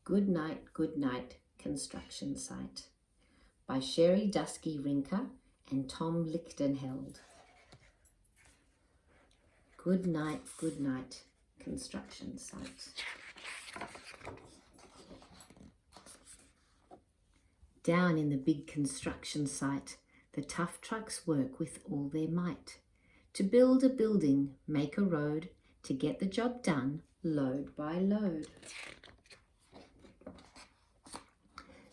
Goodnight construction site by Sherri Duskey Rinker and Tom Lichtenheld. Goodnight construction site. Down in the big construction site, the tough trucks work with all their might to build a building, make a road, to get the job done, load by load.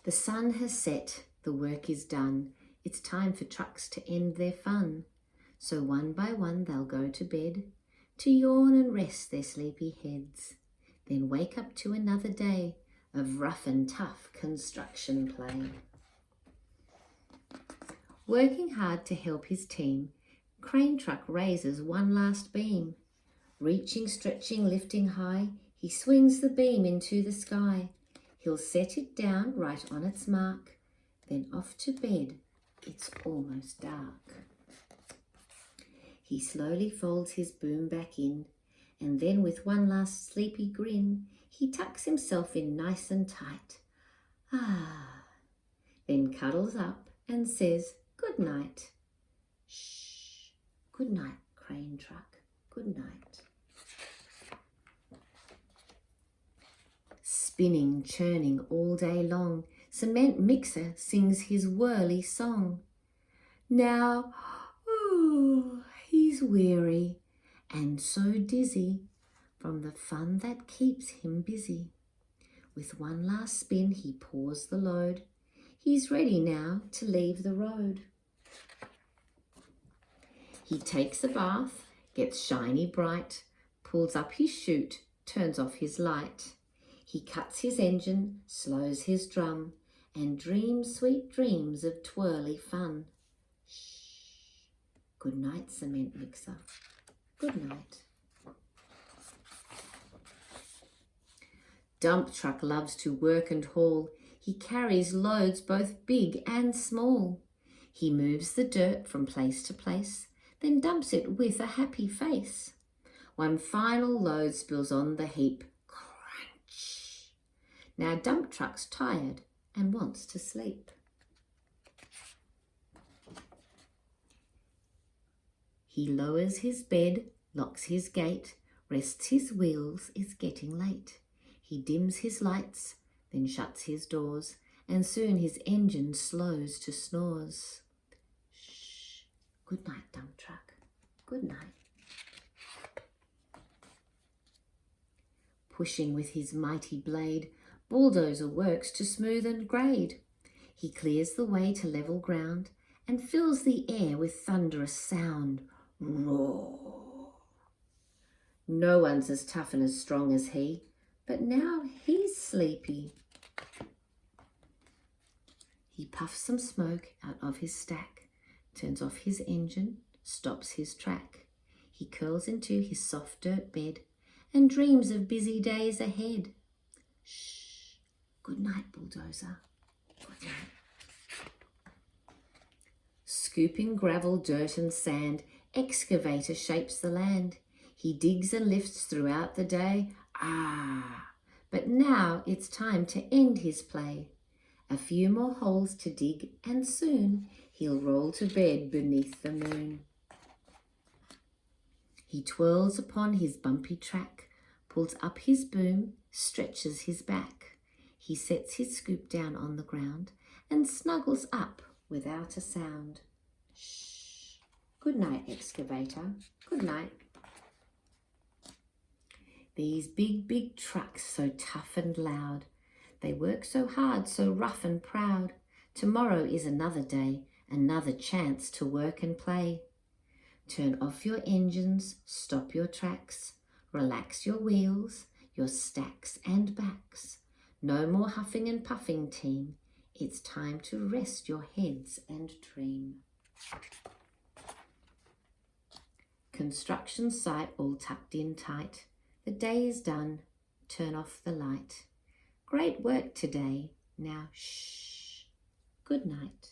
The sun has set, the work is done, it's time for trucks to end their fun. So one by one they'll go to bed, to yawn and rest their sleepy heads, then wake up to another day of rough and tough construction play. Working hard to help his team, crane truck raises one last beam. Reaching, stretching, lifting high, he swings the beam into the sky. He'll set it down right on its mark, then off to bed, it's almost dark. He slowly folds his boom back in, and then with one last sleepy grin, he tucks himself in nice and tight. Then cuddles up and says, "Good night." Shh, good night, crane truck, good night. Spinning, churning all day long, cement mixer sings his whirly song. Now, he's weary and so dizzy from the fun that keeps him busy. With one last spin, he pours the load. He's ready now to leave the road. He takes a bath, gets shiny bright, pulls up his chute, turns off his light. He cuts his engine, slows his drum, and dreams sweet dreams of twirly fun. Shh. Good night, cement mixer. Good night. Dump truck loves to work and haul. He carries loads both big and small. He moves the dirt from place to place, then dumps it with a happy face. One final load spills on the heap. Crunch! Now dump truck's tired and wants to sleep. He lowers his bed, locks his gate, rests his wheels, it's getting late. He dims his lights, then shuts his doors, and soon his engine slows to snores. Shh, good night, dump truck, good night. Pushing with his mighty blade, bulldozer works to smooth and grade. He clears the way to level ground and fills the air with thunderous sound. Roar! No one's as tough and as strong as he, but now he's sleepy. He puffs some smoke out of his stack, turns off his engine, stops his track. He curls into his soft dirt bed and dreams of busy days ahead. Shh, good night, bulldozer, good night. Scooping gravel, dirt and sand, excavator shapes the land. He digs and lifts throughout the day. But now it's time to end his play. A few more holes to dig and soon he'll roll to bed beneath the moon. He twirls upon his bumpy track, pulls up his boom, stretches his back. He sets his scoop down on the ground and snuggles up without a sound. Shh, good night, excavator, good night. These big trucks, so tough and loud, they work so hard, so rough and proud. Tomorrow is another day, another chance to work and play. Turn off your engines, stop your tracks, relax your wheels, your stacks and backs. No more huffing and puffing, team. It's time to rest your heads and dream. Construction site all tucked in tight. The day is done, turn off the light. Great work today, now shh, good night.